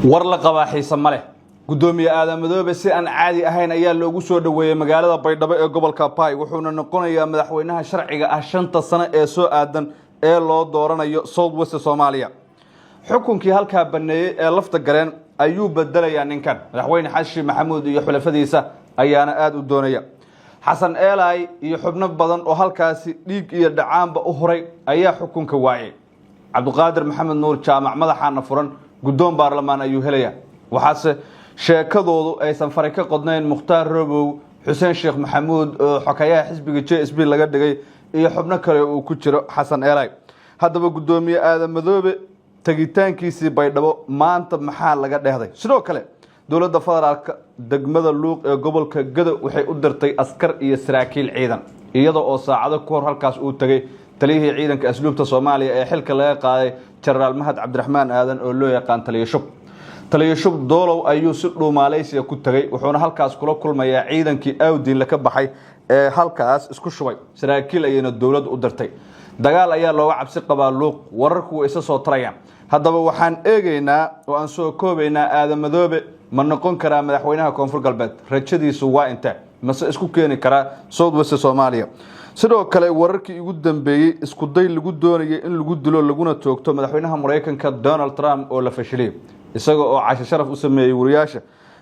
war la qabaa xiisa ma leh gudoomiye Aadan Madoobe si aan caadi ahayn ayaa loogu soo dhaweeyay magaalada Baydhabo ee gobolka Bay wuxuuna noqonayaa madaxweynaha sharciga ah 5 sano ee soo aadan ee loo dooranayo South West Soomaaliya xukunkii halka baneeyay ee lafta gareen ayuu bedelayaa ninkan madaxweyne Xashi Maxamuud iyo xulafadiisa ayaana aad u doonaya xasan eelay iyo xubno badan oo halkaasi dhiig iyo dhacaanba u horay ayaa xukunka waayay Cabduqaadir Maxamed Nuur Jaamac madaxana furan guddoon baarlamaan ayuu helaya waxaase sheekadoodu aysan faray ka qodnayn Mukhtaar Robow Xuseen Sheekh Maxamuud oo xokayaha xisbiga JSB laga dhigay iyo xubno kale oo ku jiro xasan eelay haddaba gudoomiye Aadan Madoobe tagitaankiisii Baydhabo maanta maxaa laga dheehday sidoo kale dawladda federaalka degmada Luuq ee gobolka Gado waxay u dirtay askar iyo saraakiil ciidan iyadoo oo saacado ka hor halkaas uu tagay taliyihii ciidanka asluubta Soomaaliya ee xilka laga qaaday Generaal Mahad Cabdiraxmaan Aadan oo loo yaqaan taliye shub doolow ayuu si dhuumaaleysiga ku tagay wuxuuna halkaas kula kulmayaa ciidankii Awdiin la ka baxay ee halkaas isku shubay saraakiil ayayna dawladdu u dirtay dagaal ayaa looga cabsi qabaa Luuq wararku isa soo tarayaan haddaba waxaan eegaynaa oo aan soo koobaynaa Aadan Madoobe ma noqon karaa madaxweynaha Koonfur Galbeed rajadiisu waa inta mase isku keeni karaa South West Soomaaliya sidoo kale wararkii ugu dambeeyay isku day lagu doonayay in lagu dilo laguna toogto madaxweynaha Mareykanka Donald Trump oo la fashilay isagoo oo casho sharaf u sameeyay wariyaasha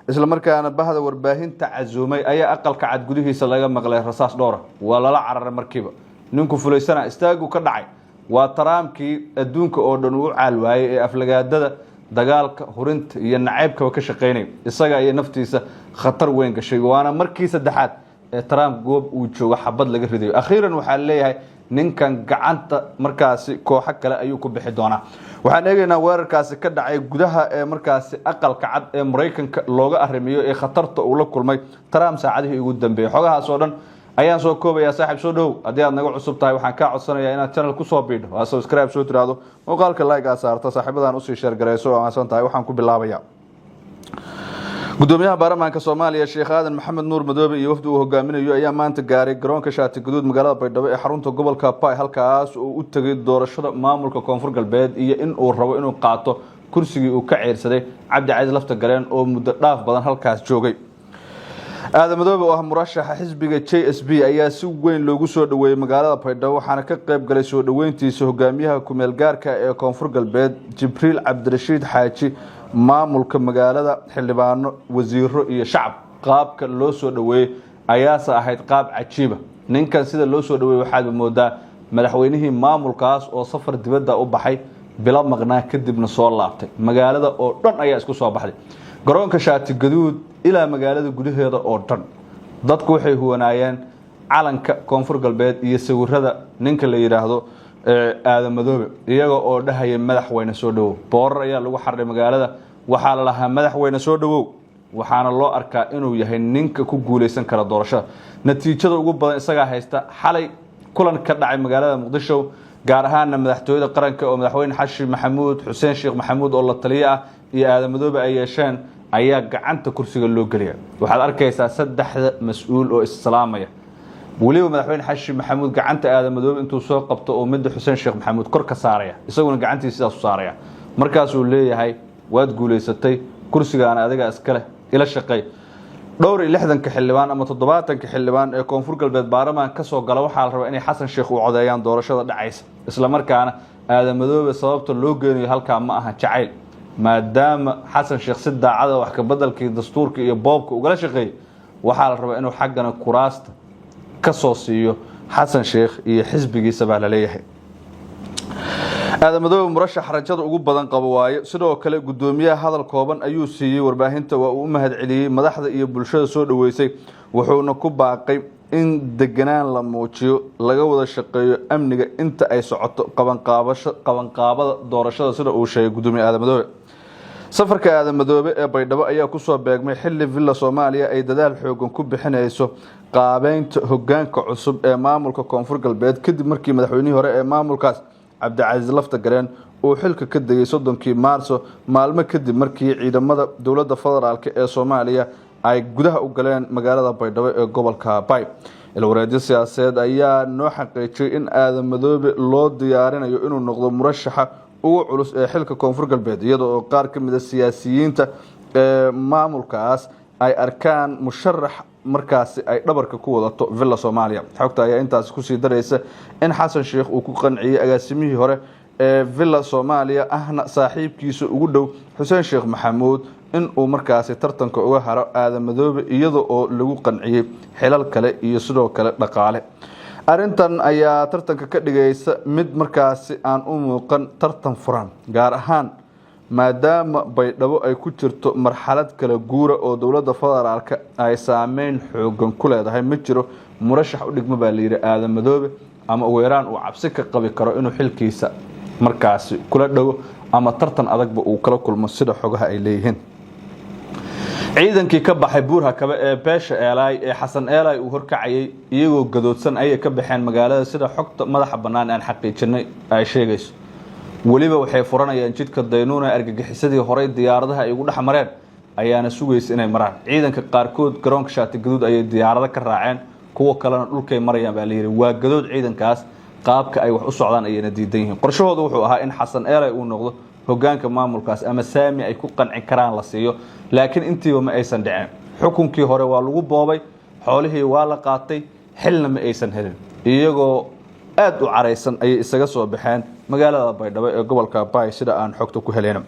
isla markaana bahda warbaahinta cazuumay ayaa aqalka cad gudihiisa laga maqlay rasaas dhowr waa lala cararay markiiba ninku fuleysana istaagu ka dhacay waa Trumpkii adduunka oo dhan uu caalwaayay ee aflagaadada dagaalka hurinta iyo nacaybka ka shaqeynay isaga ay naftiisa khatar weyn gashay waana markii saddexaad ee Trump goob uu joogo xabad laga ridayo akhiiran waxa leeyahay ninkan gacanta markaasi kooxo kale ayuu ku bixi doonaa waxaan eegaynaa weerarkaasi ka dhacay gudaha ee markaasi aqalka cad ee Mareykanka looga arrimiyo ee khatarta uu la kulmay Trump saacadihii ugu dambeeyay xogahaas oo dhan ayaan soo koobayaa saaxiib soo dhow haddii aad naga cusub tahay waxaan ka codsanayaa inaad channel ku soo biidho waa subscribe soo tiraado muuqaalka like aad saarto saaxiibadan u sii share gareyso oo aan tahay waxaan ku bilaabayaa gudoomiyaha baarlamaanka Soomaaliya Sheekh Aadan Maxamed Nuur Madoobe iyo wafdi uu hogaaminayo ayaa maanta gaaray garoonka Shaati Guduud magaalada Baydhabo ee xarunta gobolka Bay halkaas oo u tagay doorashada maamulka Koonfur Galbeed iyo in uu rabo inuu qaato kursigii uu ka ceyrsaday Cabdi Casiis lafta gareen oo muddo dhaaf badan halkaas joogay Aadan Madoobe oo ah murashaxa xisbiga JSB ayaa si weyn loogu soo dhaweeyay magaalada Baydhabo waxaana ka qayb galay soo dhaweyntiisa hogaamiyaha ku meel gaarka ee Koonfur Galbeed Jibriil Cabdirashiid Xaaji maamulka magaalada xildhibaano wasiiro iyo shacab qaabka loo soo dhaweeyay ayaa ahayd qaab cajiib ninkan sida loo soo dhaweeyay waxaad moodaa madaxweynihii maamulkaas oo safar dibadda u baxay bila maqnaa kadibna soo laabtay magaalada oo dhan ayaa isku soo baxday garoonka Shaati Guduud ilaa magaalada gudaheeda oo dhan dadku waxay huwanaayeen calanka Koonfur Galbeed iyo sawirada ninka la yiraahdo Aadan Madoobe iyaga oo dhahaya madaxweyne soo dhawow boorar ayaa lagu xarray magaalada waxaa la lahaa madaxweyne soo dhawow waxaana loo arkaa inuu yahay ninka ku guuleysan kara doorashada natiijada ugu badan isaga haysta xalay kulan ka dhacay magaalada Muqdisho gaar ahaan madaxtooyada qaranka oo madaxweyne Xashi Maxamuud Xuseen Sheekh Maxamuud oo la taliye ah iyo Aadan Madoobe ay yeesheen ayaa gacanta kursiga loo galiyay waxaad arkaysaa saddexda mas'uul oo islaamaya waliba madaxweyne Xashi Maxamuud gacanta Aadan Madoobe intuu soo qabto oo mid Xuseen Sheekh Maxamuud kor ka saaraya isaguna gacantiisa sidaas u saaraya markaas uu leeyahay waad guuleysatay kursigaan adiga iska leh ila shaqay dhowr 60 xildhibaan ama 70 xildhibaan ee Koonfur Galbeed baarlamaan ka soo gala waxa la rabaa inay Xasan Sheekh u codeeyaan doorashada dhacaysa isla markaana Aadan Madoobe sababta loo geenayo halka ma aha jacayl maadaama Xasan Sheekh si daacada wax ka bedelkii dastuurka iyo boobka uga shaqeeyay waxa la rabaa inuu xaggana kuraasta ka soo siiyo Xasan Sheekh iyo xisbigiisa baa la leeyahay Aadan Madoobe murashax rajada ugu badan qabo waaye sidoo kale gudoomiyaha hadal kooban ayuu siiyay warbaahinta waa uu mahad celiyay madaxda iyo bulshada soo dhaweysay wuxuuna ku baaqay in deganaan la muujiyo laga wada shaqeeyo amniga inta ay socoto qabanqaabada doorashada sida uu sheegay gudoomiyaha Aadan Madoobe safarka Aadan Madoobe ee Baydhabo ayaa ku soo beegmay xilli Villa Soomaaliya ay dadaal xoogan ku bixinayso qaabeynta hoggaanka cusub ee maamulka Koonfur Galbeed kadib markii madaxweynihii hore ee maamulkaas Cabdi Casiis lafta gareen uu xilka ka degay 30 Maarso maalmo kadib markii ciidamada dawladda federaalka ee Soomaaliya ay gudaha u galeen magaalada Baydhabo ee gobolka Bay ilwareedyo siyaasadeed ayaa noo xaqiijiyay in Aadan Madoobe loo diyaarinayo inuu noqdo murashaxa ugu culus ee xilka koonfur galbeed iyadoo qaar ka mid ah siyaasiyiinta maamulkaas ay arkaan musharax markaasi ay dhabarka ku wadato villa Soomaaliya xogta ayaa intaas ku sii dareysa in Xasan Sheekh uu ku qanciyay agaasimihii hore ee villa Soomaaliya ahna saaxiibkiisa ugu dhow Xuseen Sheekh Maxamuud in uu markaasi tartanka uga haro Aadan Madoobe iyadoo oo lagu qanciyay xilal kale iyo sidoo kale dhaqaale arintan ayaa tartanka ka dhigaysa mid markaasi aan u muuqan tartan furan gaar ahaan maadaama Baydhabo ay ku jirto marxalad kala guura oo dawladda federaalka ay saameyn xoogan ku leedahay ma jiro murashax u dhigma baa la yiri Aadan Madoobe ama weeraan uu cabsi ka qabi karo inuu xilkiisa markaasi kula dhawo ama tartan adagba uu kala kulmo sida xogaha ay leeyihiin ciidankii ka baxay Buur-Hakaba ee beesha Eelay ee Xasan Eelay uu horkacayay iyagoo gadoodsan ay ka baxeen magaalada sida xogta madaxa banaan aan xaqiijinay ay sheegayso waliba waxay furanayaan jidka Daynuuna argagixisadii hore diyaaradaha ay ugu dhaxmareen ayaana sugaysa inay maraan ciidanka qaarkood garoonka Shaati Gaduud ay diyaarada ka raaceen kuwa kalena dhulkay marayaan baa la yiri waa gadood ciidankaas qaabka ay wax u socdaan ayna diidan yihiin qorshahoodu wuxuu ahaa in Xasan Eelay uu noqdo hogaanka maamulkaas ama saami ay ku qanci karaan la siiyo laakiin intiiba ma aysan dhicin xukunkii hore waa lagu boobay xoolihii waa la qaatay xilna ma aysan helin iyagoo aad u careysan ay isaga soo baxeen magaalada Baydhabo ee gobolka Baay sida aan xogta ku helayno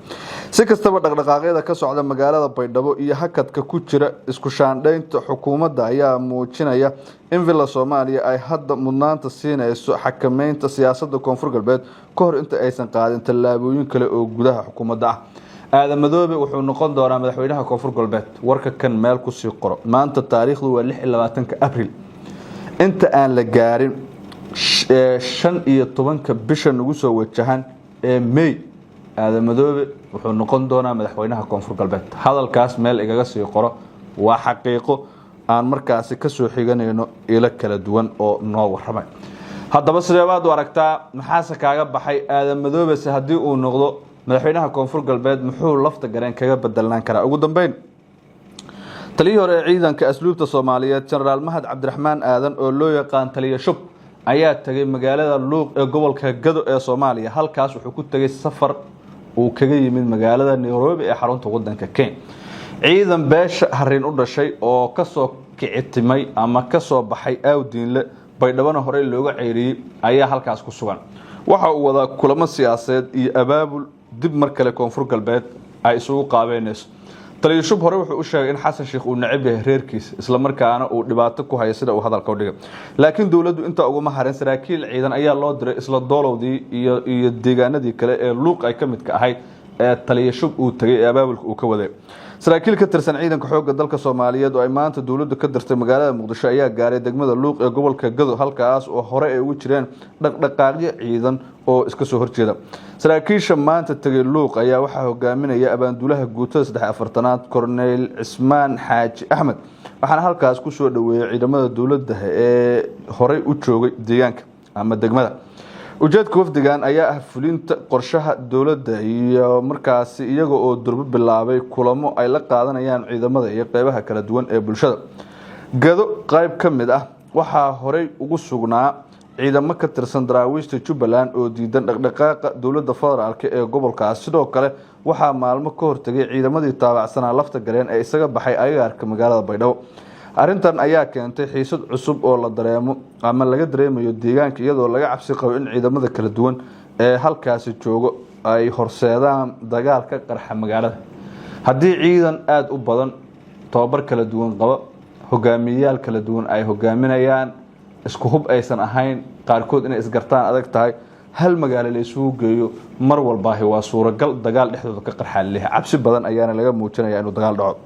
si kastaba dhaqdhaqaaqyada ka socda magaalada Baydhabo iyo hakadka ku jira isku shaandhaynta xukuumadda ayaa muujinaya in villa Soomaaliya ay hadda mudnaanta siinayso xakameynta siyaasadda koonfur galbeed ka hor inta aysan qaadin tallaabooyin kale oo gudaha xukuumadda ah Aadan Madoobe wuxuu noqon doonaa madaxweynaha koonfur galbeed warka kan meel ku sii qoro maanta taariikhdu waa 26 Abriil inta aan la gaarin 15 bisha ugu soo wajahan ee May Aadan Madoobe wuxuu noqon doonaa madaxweynaha koonfur galbeed hadalkaas meel igaga sii qoro waa xaqiiqo aan markaasi ka soo xiganayno ila kala duwan oo noo waramay haddaba sidee baad u aragtaa maxaa kaaga baxay Aadan Madoobe haddii uu noqdo madaxweynaha koonfur galbeed muxuu lafta gareen kaga bedelan karaa ugu dambeyn taliyihii hore ciidanka asluubta Soomaaliyeed Generaal Mahad Cabdiraxmaan Aadan oo loo yaqaan taliye shub ayaa tagay magaalada Luuq ee gobolka Gado ee Soomaaliya halkaas wuxuu ku tagay safar uu kaga yimid magaalada Nairobi ee xarunta wadanka Kenya ciidan beesha harin u dhashay oo ka soo kicitimay ama ka soo baxay Awdiinle Baydhabo hore looga ceyriyay ayaa halkaas ku sugan waxa uu wada kulamo siyaasadeed iyo abaabul dib mar kale koonfur galbeed ay isugu qaabeynayso taliye shub hore wuxuu u sheegay in Xasan Sheekh uu nacib yahay reerkiisa isla markaana uu dhibaato ku hayo sida uu hadalka u dhigay laakiin dawladdu inta ugu maharin saraakiil ciidan ayaa loo diray isla doolowdii iyo deegaanadii kale ee Luuq ay ka mid ka ahayd ee taliye shub uu tagay ee abaabulka uu ka waday saraakiil ka tirsan ciidanka xoogga dalka Soomaaliyeed oo ay maanta dawladdu ka dirtay magaalada Muqdisho ayaa gaaray degmada Luuq ee gobolka Gado halkaas oo hore ay ugu jireen dhaqdhaqaaqyo ciidan oo iska soo horjeeda saraakiisha maanta tagay Luuq ayaa waxa hogaaminaya abaandulaha guutada 34aad Cornel Cismaan Xaaji Axmed waxaana halkaas ku soo dhaweeyay ciidamada dawladda ee hore u joogay deegaanka ama degmada ujeedka wafdigan ayaa ah fulinta qorshaha dawladda iyo markaasi iyaga oo durba bilaabay kulamo ay la qaadanayaan ciidamada iyo qaybaha kala duwan ee bulshada Gado qayb ka mid ah waxa hore ugu sugnaa ciidamo ka tirsan daraawiishta Jubbaland oo diidan dhaqdhaqaaqa dawladda federaalka ee gobolkaas sidoo kale waxa maalmo ka hortagay ciidamadii taabacsanaa lafta gareen ee isaga baxay agagaarka magaalada Baydhabo arintan ayaa keentay xiisad cusub oo la dareemo ama laga dareemayo deegaanka iyadoo laga cabsi qabo in ciidamada kala duwan ee halkaas joogo ay horseedaan dagaal ka qarxa magaalada haddii ciidan aad u badan tababar kala duwan qaba hogaamiyayaal kala duwan ay hogaaminayaan isku hub aysan ahayn qaarkood inay isgartaan adag tahay hal magaalo la isugu geeyo mar walba waa suuragal dagaal dhexdooda ka qarxa leh cabsi badan ayaana laga muujinayaa inuu dagaal dhaco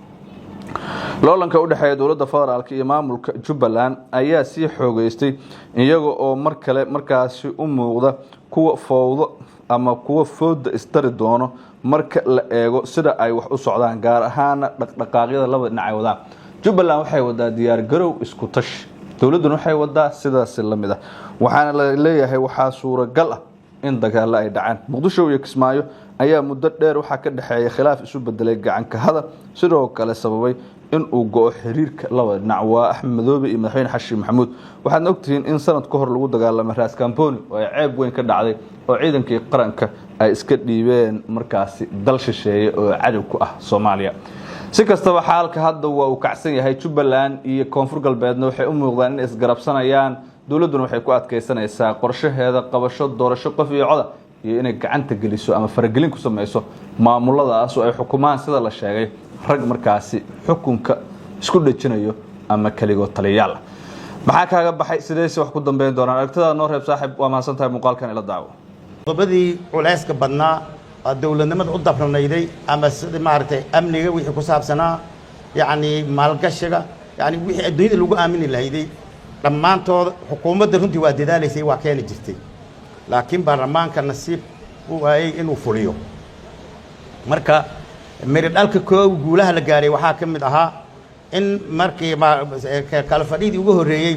loolanka u dhaxeeya dawladda federaalka iyo maamulka Jubbaland ayaa si xoogeystay iyaga oo mar kale markaasi u muuqda kuwa fowdo ama kuwa fooda istari doono marka la eego sida ay wax u socdaan gaar ahaan dhaqdhaqaaqyada labada dhinac ay wadaan Jubbaland waxay wadaa diyaar garow isku tash dawladdu waxay wadaa sidaas la mid ah waxaana la leeyahay waxa suuragal ah in dagaalo ay dhacaan muqdisho iyo kismaayo ayaa muddo dheer waxaa ka dhaxeeya khilaaf isu bedelay gacanka hadal sidoo kale sababay in uu go'o xiriirka labada dhinac waa Axmed Madoobe iyo madaxweyne Xashi Maxamuud waxaad ogtihiin in sanad ka hor lagu dagaalamay Raas Kamponi oo ay ceeb weyn ka dhacday oo ciidankii qaranka ay iska dhiibeen markaasi dal shisheeye oo cadow ku ah Soomaaliya si kastaba xaalka hadda waa uu kacsan yahay Jubbaland iyo Koonfur Galbeedna waxay u muuqdaan in isgarabsanayaan dawladuna waxay ku adkeysanaysaa qorshaheeda qabasho doorasho qof iyo cod iyo inay gacanta geliso ama faragelin ku sameeyso maamuladaas oo ay xukumaan sida la sheegay rag markaasi xukunka isku dhajinayo ama kaligood taliyaal maxaa kaaga baxay sideese wax ku dambeyn doonaan aragtida noo reeb saaxiib waa mahadsantahay muuqaalkan ila daawo qodobadii culayska badnaa dawladnimada u dabrnayday ama sida maartay amniga wixii ku saabsanaa yani maalgashiga yani wixii adduunyada lagu aamini lahayd dhammaantood xukuumadda runtii waa dadaalaysay waa keeni jirtay laakiin baarlamaanka nasiib u waayay inuu fuliyo marka miri dhalka koow guulaha la gaaray waxaa ka mid ahaa in markii kala fadhidii ugu horeeyay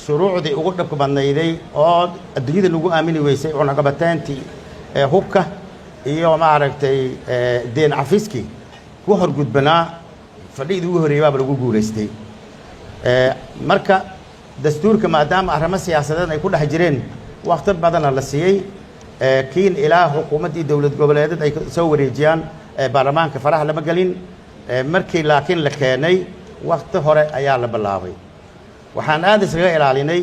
shuruucdii ugu dhabka badnayday oo adduunyada lagu aamini weysay cunaqabataantii hubka iyo maaragtay deen cafiskii ku horgudbanaa fadhidii ugu horeeyay baa lagu guuleystay marka dastuurka maadaama arrimo siyaasadeed ay ku dhex jireen waqti badan la siiyay kiin ilaa xukuumaddii dawlad goboleedeed ay soo wareejiyaan baarlamaanka faraha lama gelin markii laakiin la keenay waqti hore ayaa la bilaabay waxaan aad isaga ilaalinay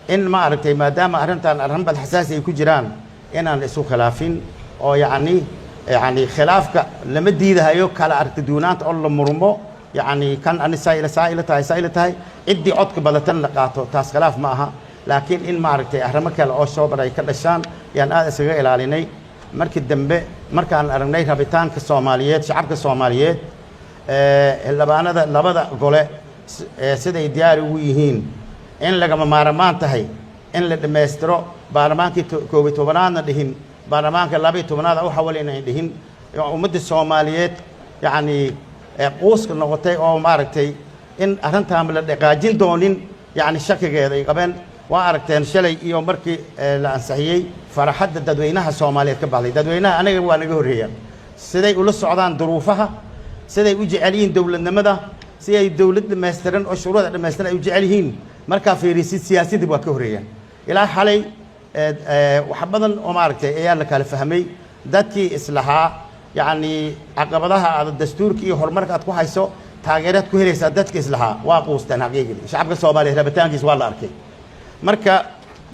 in maaragtay maadaama arrintan arrin bad xasaasi ay ku jiraan inaan isu khilaafin oo yani khilaafka lama diidahayo kala aragti duunaanta oo la murmo يعني كان أنا سائلة تاي عدي عدك بدتن لقاته تاس خلاف معها لكن إن ما عرفت أهرمك على أشوا براي كلشان يعني هذا سجى إلى عليني مركز دمبة مركز أرني ربيتان كالصوماليات شعب كالصوماليات اللي بعنا ده اللي بدأ قوله سيد دياري ويهين إن لقى مارمان تهي إن للماسترو بارمان كي كوبي توبنانا دهين بارمان كلابي توبنانا أو حوالينا دهين ومد الصوماليات يعني قوسك نقطة أو ماركتي إن أرنتها من الدقاجين دونين يعني شك كذا قبل وأركتين شلي يوم مركي لأنسحيي فرحد تدوينها الصومالية كبالي تدوينها أنا جورية سيدي يقول السعودان ظروفها سيدي يجي عليين دولة النمذا سيدي دولة الماسترين أو شروط الماسترين يجي عليهن مركا في رئيس سياسي تبغى كوريا إلى حالي وحبذا وماركتي إياه لك الفهمي ذاتي إصلاحها يعني عقبتها على الدستور كي هرمرك أتكو حيسو تاجرات كهري سادات كيسلها واقوستان حقيقي شعب الصومالي ربتان كيس والله أركي مركا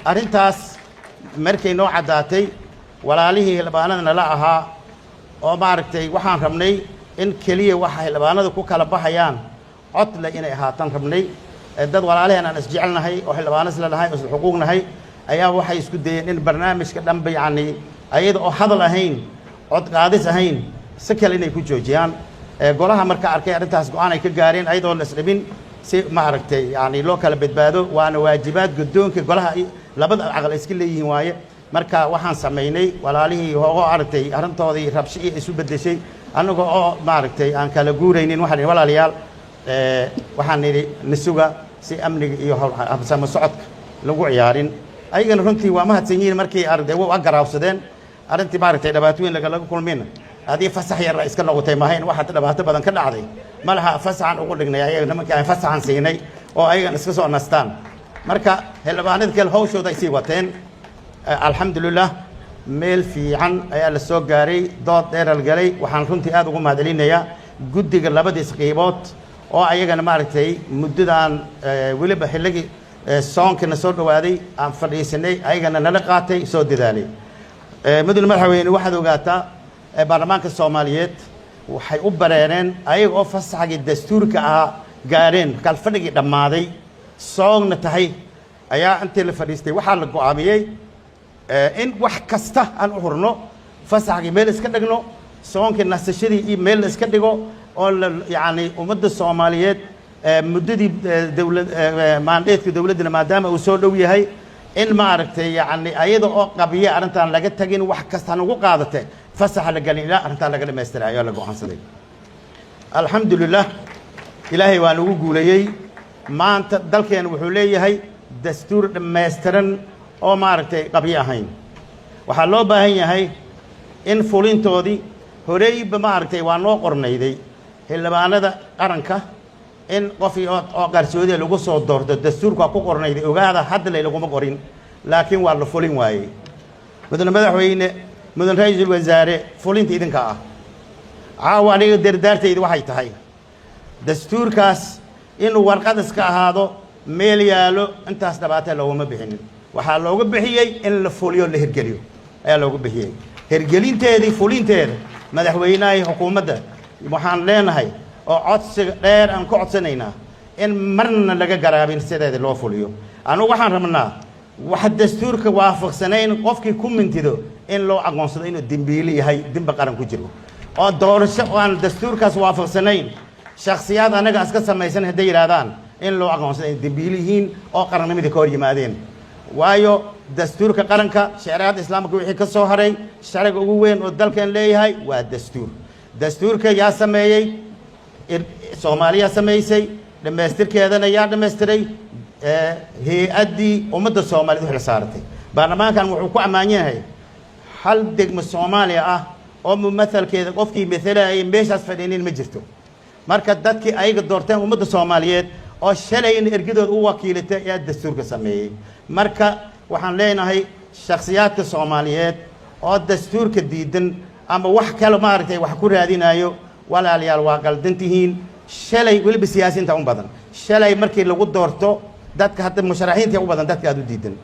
أرنتاس مركي نوع ذاتي ولا عليه لبانا نلاها أو ماركتي وحان رمني إن كلية وحي لبانا ذو كوكا لبحيان عطل إن إهاتان رمني الدد ولا عليه أنا نسجعلنا هاي وحي لبانا سلنا هاي وصل حقوقنا هاي أيها وحي يسكدين إن برنامج كدام يعني أيضا أو حضر لهين عد قادس هين سكال إني كوجوجيان قولها مركا أركي أرنتاس قوانا يكجارين أيضا الأسلمين سي معركتي يعني لوكال بتبادو وأنا واجبات قدون كقولها لابد عقل إسكيلي هواية مركا وحن سميني ولا عليه هو أرتي أرنتو ذي ربشي إسو بدل شيء أنا قو معركتي أنا كلا جورين وحن ولا ليال وحن نسوجا سي أمني يهول أبسام الصعد لو عيارين أيضا رنتي وما هتسيني مركي أرد وأقرأ وسدين أرنتي معركتي دباتوين لقى كل منا هذه فسح يا الرئيس كله وتيمهين واحد دبات بدن كل عادي ما لها فسح عن أقول لك نيا لما كان فسح عن سيني أو أيضا نسكسو نستان مركا هلا بعند كل هوش وده يسوي وتين الحمد لله ميل في عن أي السوق جاري ضاد دير الجاري وحن كنت هذا قوم هذا لين يا جد جل بدي سقيبات أو أيضا معركتي مدة عن ولي بحلقي سون كنا صور وادي عن فريسني أيضا نلقاتي صود ذلك مدن المرحوين واحد وقاتا برلمانك الصوماليات وحي أبررين أي أوفس حق الدستور كجارين كالفرق دمادي صون نتهي أيا أنت اللي فريستي وحال القوامية إن وحكسته أن أهرنو فس حق ميل إسكندرنو صون كنا سشري ميل إسكندرو أو يعني ومد الصوماليات مدة دولة مانديت كدولتنا ما دام وسولوية هاي إن ما عرفت يعني أيضا قبية أنتان لقيت تجين وحكستان وقاعدته فسح لقالي لا أنتان لقالي ما يسترع يلا جو حصلي الحمد لله إلهي وانو قولي ما أنت دلك يعني وحولي هاي دستور ما يسترن أو ما عرفت قبية هاي waxaa loo baahan yahay in fulintoodii horeyba maaragtay waa noo qornayday xildhibaanada qaranka in qofkii oo qarsoodiya lagu soo doorto dastuurka ku qornayday ogaada hadda laguma qorin laakiin waa la fulin waayey mudane madaxweyne mudane ra-iisul wasaare fulinta idinka ah caawa aniga dardaartayda waxay tahay dastuurkaas inuu warqad iska ahaado meel yaalo intaas dhabaatee looguma bixinin waxaa looga bixiyey in la fuliyo la hirgeliyo ayaa looga bixiyey hirgelinteedii fulinteeda madaxweynaha xukuumadda waxaan leenahay oo codsiga dheer aan ka codsanaynaa in marna laga garaabin sideeda loo fuliyo anugu waxaan rabnaa wax dastuurka waafaqsanayn qofkii ku mintido in loo aqoonsado inuu dembiile yahay dembi qaran ku jiro oo doorasho aan dastuurkaas waafaqsanayn shakhsiyaad anaga iska samaysan hadday yidhaahdaan in loo aqoonsado inay dembiile yihiin oo qarannimadii ka hor yimaadeen waayo dastuurka qaranka shareecada islaamka wixii ka soo haray sharciga ugu weyn oo dalkan leeyahay waa dastuurka yaa sameeyey soomaaliya samaysay dhammaystirkeedana yaa dhammaystiray hay-addii ummadda soomaaliyed u xil saaratay baarlamaankan wuxuu ku ammaan yahay hal degmo soomaaliya ah oo mumathalkeeda qofkii mathalayay meeshaas fadhiinin ma jirto marka dadkii ayaga doorteen ummadda soomaaliyeed oo shalayna ergadooda u wakiilatay ayaa dastuurka sameeyey marka waxaan leenahay shakhsiyaadka soomaaliyeed oo dastuurka diidan ama wax kale maaragtay wax ku raadinayo walaalayaal waa qaldantihiin shalay weliba siyaasiyiinta u badan shalay markii lagu doorto dadka hadda musharaxiinta u badan dadka aad u diidan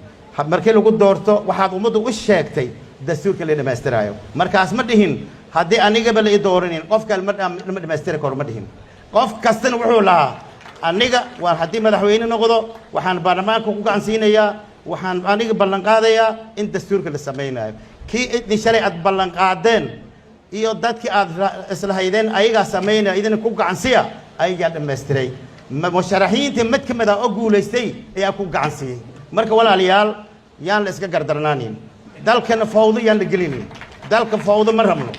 markii lagu doorto waxaad ummaddu u sheegtay dastuurka la dhammaystiraayo markaas ma dhihin haddii anigaba la i doorinin qof kale ma dhammaystiri karo ma dhihin qof kastana wuxuu lahaa aniga waa haddii madaxweyne noqdo waxaan baarlamaanka ku gacansiinayaa waxaan aniga ballan qaadayaa in dastuurka la samaynayo kii idin shalay aad ballan qaadeen iyo dadkii aad islahaydeen ayagaa samaynaya idina ku gacansiya ayagaa dhammaystiray musharaxiinta mid ka mid ah oo guulaystay ayaa ku gacansiiyey marka walaalayaal yaan la iska gardarnaanin dalkana fawdo yaan la gelinin dalka fawdo ma rabno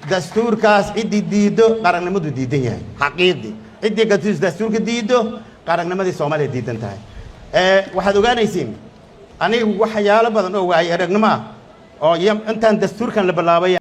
dastuurkaas ciddii diiddo qarannimadu diidan yahay xaqiiqdii ciddii dastuurka diiddo qarannimadi Soomaaliya diidan tahay waxaad ogaanaysiin aniga waxyaalo badan oo waayay aragnimo ah oo intaan dastuurkan la bilaabay